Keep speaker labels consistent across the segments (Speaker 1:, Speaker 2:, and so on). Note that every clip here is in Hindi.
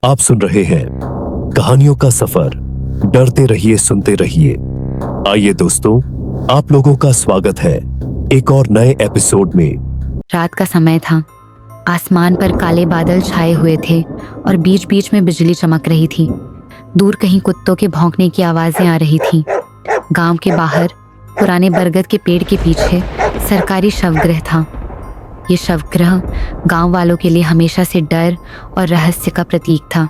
Speaker 1: आप सुन रहे हैं कहानियों का सफर। डरते रहिए, सुनते रहिए। आइए दोस्तों, आप लोगों का स्वागत है एक और नए एपिसोड में।
Speaker 2: रात का समय था। आसमान पर काले बादल छाए हुए थे और बीच बीच में बिजली चमक रही थी। दूर कहीं कुत्तों के भौंकने की आवाजें आ रही थीं। गांव के बाहर पुराने बरगद के पेड़ के पीछे सरकारी शवगृह था। ये शवगृह गांव वालों के लिए हमेशा से डर और रहस्य का प्रतीक था।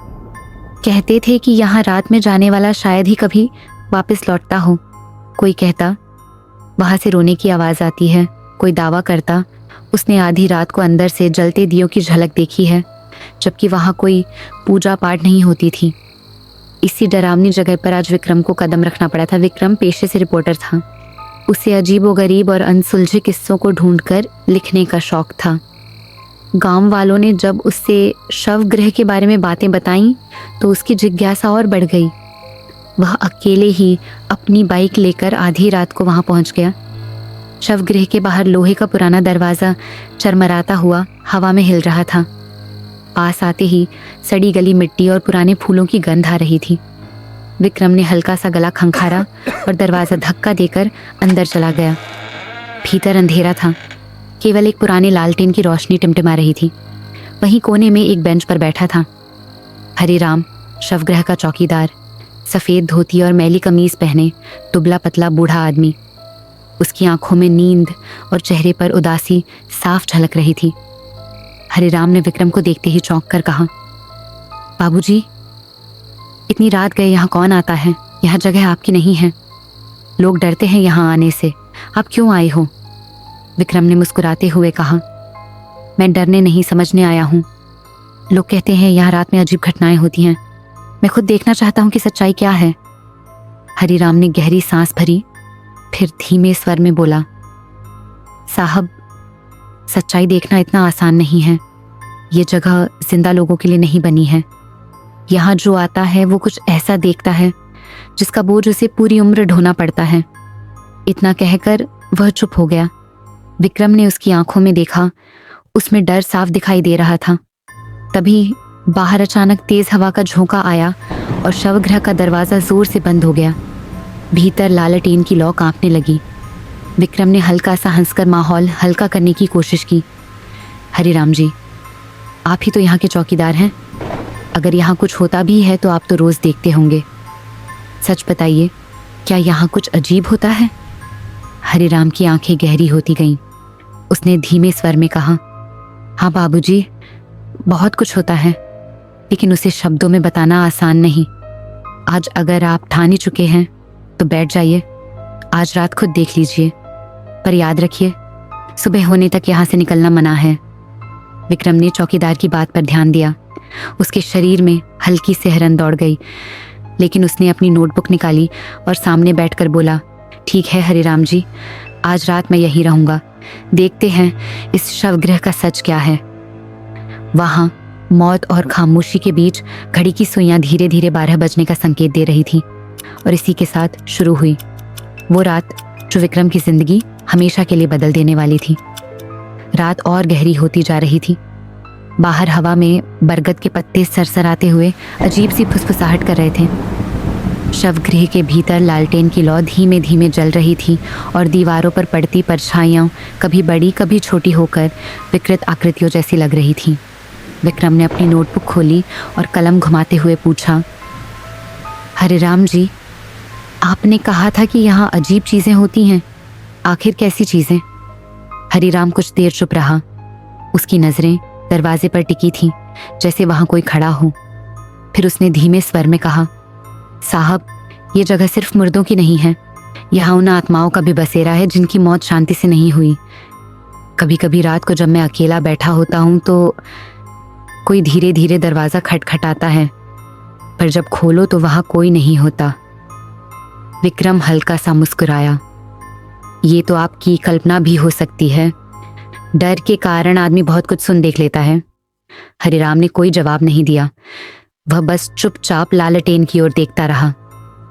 Speaker 2: कहते थे कि यहाँ रात में जाने वाला शायद ही कभी वापस लौटता हो। कोई कहता वहां से रोने की आवाज आती है। कोई दावा करता उसने आधी रात को अंदर से जलते दियों की झलक देखी है, जबकि वहां कोई पूजा पाठ नहीं होती थी। इसी डरावनी जगह पर आज विक्रम को कदम रखना पड़ा था। विक्रम पेशे से रिपोर्टर था। उसे अजीबोगरीब और अनसुलझे किस्सों को ढूंढकर लिखने का शौक था। गांव वालों ने जब उससे शवगृह के बारे में बातें बताईं तो उसकी जिज्ञासा और बढ़ गई। वह अकेले ही अपनी बाइक लेकर आधी रात को वहां पहुंच गया। शवगृह के बाहर लोहे का पुराना दरवाज़ा चरमराता हुआ हवा में हिल रहा था। पास आते ही सड़ी गली मिट्टी और पुराने फूलों की गंध आ रही थी। विक्रम ने हल्का सा गला खंखारा और दरवाज़ा धक्का देकर अंदर चला गया। भीतर अंधेरा था। केवल एक पुराने लालटेन की रोशनी टिमटिमा रही थी। वहीं कोने में एक बेंच पर बैठा था हरिराम, शवगृह का चौकीदार। सफ़ेद धोती और मैली कमीज पहने दुबला पतला बूढ़ा आदमी। उसकी आंखों में नींद और चेहरे पर उदासी साफ झलक रही थी। हरिराम ने विक्रम को देखते ही चौंक कर कहा, बाबूजी, इतनी रात गए यहाँ कौन आता है? यहाँ जगह आपकी नहीं है। लोग डरते हैं यहाँ आने से। आप क्यों आए हो? विक्रम ने मुस्कुराते हुए कहा, मैं डरने नहीं, समझने आया हूँ। लोग कहते हैं यहाँ रात में अजीब घटनाएं होती हैं। मैं खुद देखना चाहता हूँ कि सच्चाई क्या है। हरिराम ने गहरी सांस भरी, फिर धीमे स्वर में बोला, साहब, सच्चाई देखना इतना आसान नहीं है। ये जगह जिंदा लोगों के लिए नहीं बनी है। यहाँ जो आता है वो कुछ ऐसा देखता है जिसका बोझ उसे पूरी उम्र ढोना पड़ता है। इतना कहकर वह चुप हो गया। विक्रम ने उसकी आंखों में देखा। उसमें डर साफ दिखाई दे रहा था। तभी बाहर अचानक तेज हवा का झोंका आया और शवगृह का दरवाज़ा जोर से बंद हो गया। भीतर लालटेन की लौ कांपने लगी। विक्रम ने हल्का सा हंसकर माहौल हल्का करने की कोशिश की। हरिराम जी, आप ही तो यहाँ के चौकीदार हैं। अगर यहाँ कुछ होता भी है तो आप तो रोज़ देखते होंगे। सच बताइए, क्या यहाँ कुछ अजीब होता है? हरिराम की आंखें गहरी होती गईं। उसने धीमे स्वर में कहा, हाँ बाबूजी, बहुत कुछ होता है, लेकिन उसे शब्दों में बताना आसान नहीं। आज अगर आप ठान ही चुके हैं तो बैठ जाइए। आज रात खुद देख लीजिए, पर याद रखिए, सुबह होने तक यहाँ से निकलना मना है। विक्रम ने चौकीदार की बात पर ध्यान दिया। उसके शरीर में हल्की सिहरन दौड़ गई, लेकिन उसने अपनी नोटबुक निकाली और सामने बैठकर बोला, ठीक है हरिराम जी, आज रात मैं यहीं रहूंगा। देखते हैं इस शवगृह का सच क्या है। वहाँ मौत और खामोशी के बीच घड़ी की सुइयां धीरे धीरे 12 बजने का संकेत दे रही थी और इसी के साथ शुरू हुई वो रात जो विक्रम की जिंदगी हमेशा के लिए बदल देने वाली थी। रात और गहरी होती जा रही थी। बाहर हवा में बरगद के पत्ते सरसराते हुए अजीब सी फुसफुसाहट कर रहे थे। शवगृह के भीतर लालटेन की लौ धीमे धीमे जल रही थी और दीवारों पर पड़ती परछाइयाँ कभी बड़ी कभी छोटी होकर विकृत आकृतियों जैसी लग रही थीं। विक्रम ने अपनी नोटबुक खोली और कलम घुमाते हुए पूछा, हरिराम जी, आपने कहा था कि यहाँ अजीब चीज़ें होती हैं। आखिर कैसी चीज़ें? हरिराम कुछ देर चुप रहा। उसकी नज़रें दरवाजे पर टिकी थीं, जैसे वहाँ कोई खड़ा हो। फिर उसने धीमे स्वर में कहा, साहब, ये जगह सिर्फ मुर्दों की नहीं है। यहाँ उन आत्माओं का भी बसेरा है जिनकी मौत शांति से नहीं हुई। कभी कभी रात को जब मैं अकेला बैठा होता हूँ तो कोई धीरे धीरे दरवाज़ा खटखटाता है, पर जब खोलो तो वहाँ कोई नहीं होता। विक्रम हल्का सा मुस्कुराया। ये तो आपकी कल्पना भी हो सकती है। डर के कारण आदमी बहुत कुछ सुन देख लेता है। हरिराम ने कोई जवाब नहीं दिया। वह बस चुपचाप लालटेन की ओर देखता रहा।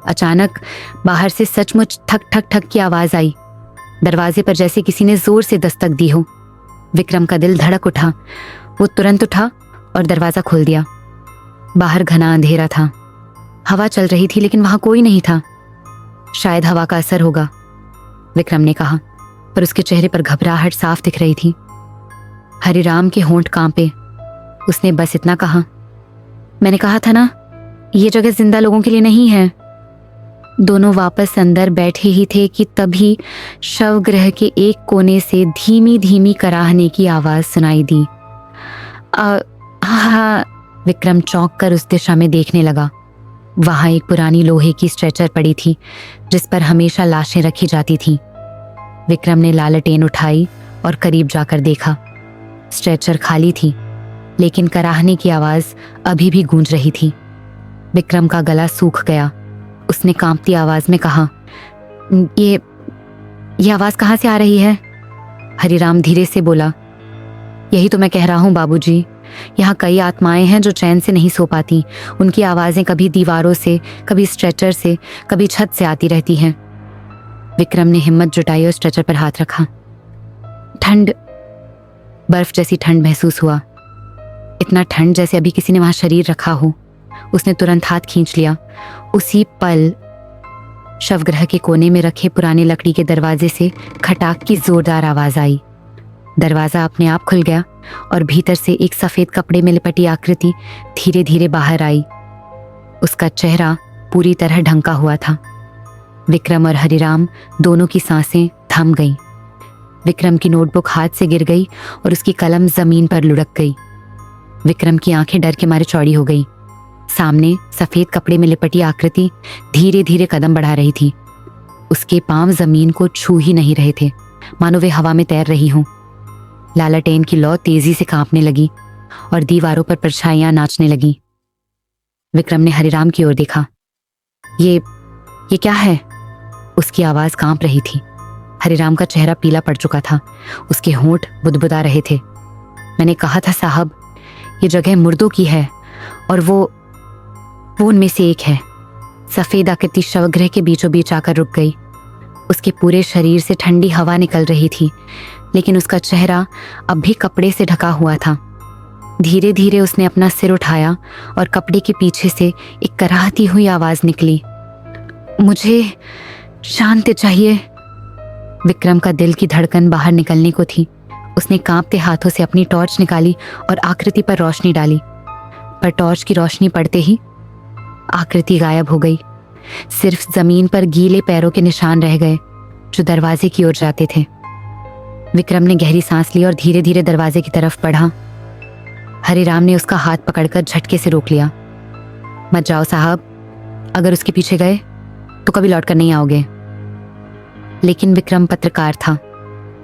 Speaker 2: अचानक बाहर से सचमुच ठक ठक ठक की आवाज आई। दरवाजे पर जैसे किसी ने जोर से दस्तक दी हो। विक्रम का दिल धड़क उठा। वो तुरंत उठा और दरवाजा खोल दिया। बाहर घना अंधेरा था। हवा चल रही थी लेकिन वहां कोई नहीं था। शायद हवा का असर होगा, विक्रम ने कहा, पर उसके चेहरे पर घबराहट साफ दिख रही थी। हरिराम के होंठ कांपे। उसने बस इतना कहा, मैंने कहा था ना, ये जगह जिंदा लोगों के लिए नहीं है। दोनों वापस अंदर बैठे ही थे कि तभी शवगृह के एक कोने से धीमी धीमी कराहने की आवाज सुनाई दी। हाँ, विक्रम चौंक कर उस दिशा में देखने लगा। वहां एक पुरानी लोहे की स्ट्रेचर पड़ी थी जिस पर हमेशा लाशें रखी जाती थीं। विक्रम ने लालटेन उठाई और करीब जाकर देखा। स्ट्रेचर खाली थी लेकिन कराहने की आवाज अभी भी गूंज रही थी। विक्रम का गला सूख गया। उसने कांपती आवाज में कहा, ये आवाज कहाँ से आ रही है? हरिराम धीरे से बोला, यही तो मैं कह रहा हूँ बाबूजी, यहाँ कई आत्माएं हैं जो चैन से नहीं सो पाती। उनकी आवाजें कभी दीवारों से, कभी स्ट्रेचर से, कभी छत से आती रहती हैं। विक्रम ने हिम्मत जुटाई और स्ट्रेचर पर हाथ रखा। ठंड, बर्फ जैसी ठंड महसूस हुआ। इतना ठंड जैसे अभी किसी ने वहां शरीर रखा हो। उसने तुरंत हाथ खींच लिया। उसी पल शवगृह के कोने में रखे पुराने लकड़ी के दरवाजे से खटाक की जोरदार आवाज आई। दरवाजा अपने आप खुल गया और भीतर से एक सफेद कपड़े में लिपटी आकृति धीरे धीरे बाहर आई। उसका चेहरा पूरी तरह ढंका हुआ था। विक्रम और हरिराम दोनों की सांसें थम गईं। विक्रम की नोटबुक हाथ से गिर गई और उसकी कलम जमीन पर लुढ़क गई। विक्रम की आंखें डर के मारे चौड़ी हो गई। सामने सफेद कपड़े में लिपटी आकृति धीरे धीरे कदम बढ़ा रही थी। उसके पांव जमीन को छू ही नहीं रहे थे, मानो वे हवा में तैर रही हों। लालटेन की लौ तेजी से कांपने लगी और दीवारों पर परछाइयां नाचने लगी। विक्रम ने हरिराम की ओर देखा। ये क्या है? उसकी आवाज कांप रही थी। हरिराम का चेहरा पीला पड़ चुका था। उसके होंठ बुदबुदा रहे थे। मैंने कहा था साहब, ये जगह मुर्दों की है और वो उनमें से एक है। सफेद आकृति शवगृह के बीचों बीच आकर रुक गई। उसके पूरे शरीर से ठंडी हवा निकल रही थी लेकिन उसका चेहरा अब भी कपड़े से ढका हुआ था। धीरे धीरे उसने अपना सिर उठाया और कपड़े के पीछे से एक कराहती हुई आवाज निकली, मुझे शांति चाहिए। विक्रम का दिल की धड़कन बाहर निकलने को थी। उसने कांपते हाथों से अपनी टॉर्च निकाली और आकृति पर रोशनी डाली, पर टॉर्च की रोशनी पड़ते ही आकृति गायब हो गई। सिर्फ जमीन पर गीले पैरों के निशान रह गए जो दरवाजे की ओर जाते थे। विक्रम ने गहरी सांस ली और धीरे धीरे दरवाजे की तरफ बढ़ा। हरिराम ने उसका हाथ पकड़कर झटके से रोक लिया। मत जाओ साहब, अगर उसके पीछे गए तो कभी लौट कर नहीं आओगे। लेकिन विक्रम पत्रकार था।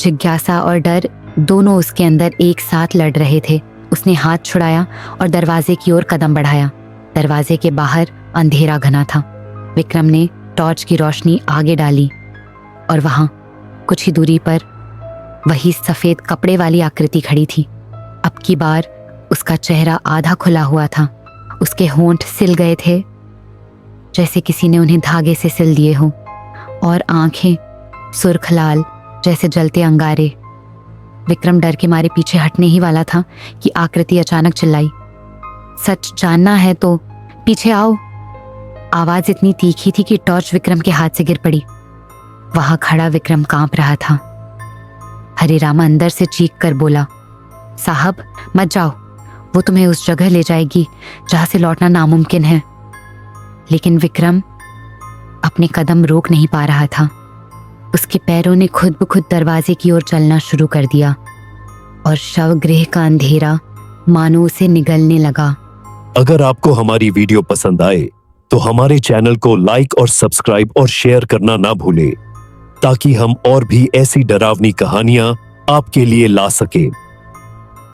Speaker 2: जिज्ञासा और डर दोनों उसके अंदर एक साथ लड़ रहे थे। उसने हाथ छुड़ाया और दरवाजे की ओर कदम बढ़ाया। दरवाजे के बाहर अंधेरा घना था। विक्रम ने टॉर्च की रोशनी आगे डाली और वहां कुछ ही दूरी पर वही सफेद कपड़े वाली आकृति खड़ी थी। अब की बार उसका चेहरा आधा खुला हुआ था। उसके होंठ सिल गए थे जैसे किसी ने उन्हें धागे से सिल दिए हों और आंखें सुर्ख लाल जैसे जलते अंगारे। विक्रम डर के मारे पीछे हटने ही वाला था कि आकृति अचानक चिल्लाई, सच जानना है तो पीछे आओ। आवाज इतनी तीखी थी कि टॉर्च विक्रम के हाथ से गिर पड़ी। वहां खड़ा विक्रम कांप रहा था। हरिराम अंदर से चीख कर बोला, साहब मत जाओ, वो तुम्हें उस जगह ले जाएगी जहां से लौटना नामुमकिन है। लेकिन विक्रम अपने कदम रोक नहीं पा रहा था। उसके पैरों ने खुद ब खुद दरवाजे की ओर चलना शुरू कर दिया और शवगृह का अंधेरा मानो उसे निगलने लगा।
Speaker 1: अगर आपको हमारी वीडियो पसंद आए तो हमारे चैनल को लाइक और सब्सक्राइब और शेयर करना ना भूलें ताकि हम और भी ऐसी डरावनी कहानियां आपके लिए ला सकें।